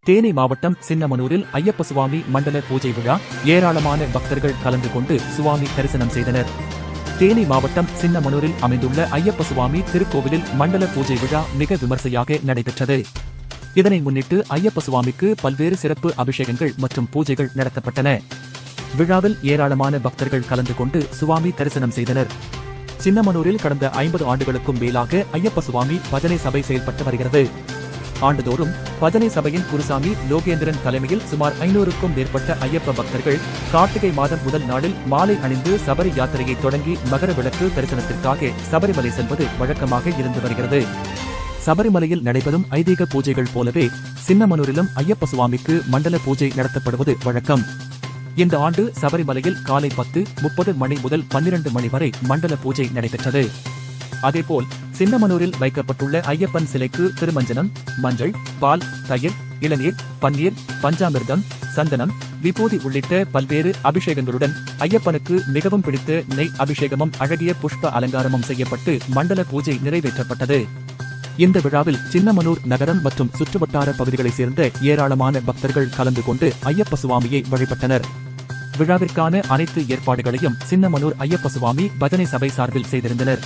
தேனி மாவட்டம் சின்னமனூரில் ஐயப்ப சுவாமி மண்டல பூஜை விழா ஏராளமான பக்தர்கள் கலந்து கொண்டு சுவாமி தரிசனம் செய்தனர். தேனி மாவட்டம் சின்னமனூரில் அமைந்துள்ள ஐயப்ப சுவாமி திருக்கோவிலில் மண்டல பூஜை விழா மிக விமர்சையாக நடைபெற்றது. இதனை முன்னிட்டு ஐயப்ப சுவாமிக்கு பல்வேறு சிறப்பு அபிஷேகங்கள் மற்றும் பூஜைகள் நடத்தப்பட்டன. விழாவில் ஏராளமான பக்தர்கள் கலந்து கொண்டு சுவாமி தரிசனம் செய்தனர். சின்னமனூரில் கடந்த 50 ஆண்டுகளுக்கும் மேலாக ஐயப்ப சுவாமி பஜனை சபை செயல்பட்டு வருகிறது. ஆண்டுதோறும் பஜனை சபையின் குருசாமி லோகேந்திரன் தலைமையில் சுமார் 500க்கும் மேற்பட்ட ஐயப்ப பக்தர்கள் கார்த்திகை மாதம் முதல் நாளில் மாலை அணிந்து சபரி யாத்திரையை தொடங்கி மகர விளக்கு தரிசனத்திற்காக சபரிமலை செல்வது வழக்கமாக இருந்து வருகிறது. சபரிமலையில் நடைபெறும் ஐதீக பூஜைகள் போலவே சின்னமனூரிலும் ஐயப்ப சுவாமிக்கு மண்டல பூஜை நடத்தப்படுவது வழக்கம். இந்த ஆண்டு சபரிமலையில் காலை 10:30 மணி முதல் 12 மணி வரை மண்டல பூஜை நடைபெற்றது. அதேபோல் சின்னமனூரில் வைக்கப்பட்டுள்ள ஐயப்பன் சிலைக்கு திருமஞ்சனம், மஞ்சள், பால், தயிர், இளநீர், பன்னீர், பஞ்சாமிர்தம், சந்தனம், விபூதி உள்ளிட்ட பல்வேறு அபிஷேகங்களுடன் ஐயப்பனுக்கு மிகவும் பிடித்த நெய் அபிஷேகமும் அழகிய புஷ்ப அலங்காரமும் செய்யப்பட்டு மண்டல பூஜை நிறைவேற்றப்பட்டது. இந்த விழாவில் சின்னமனூர் நகரம் மற்றும் சுற்றுவட்டார பகுதிகளைச் சேர்ந்த ஏராளமான பக்தர்கள் கலந்து கொண்டு ஐயப்ப சுவாமியை வழிபட்டனர். விழாவிற்கான அனைத்து ஏற்பாடுகளையும் சின்னமனூர் ஐயப்ப சுவாமி பஜனை சபை சார்பில் செய்திருந்தனர்.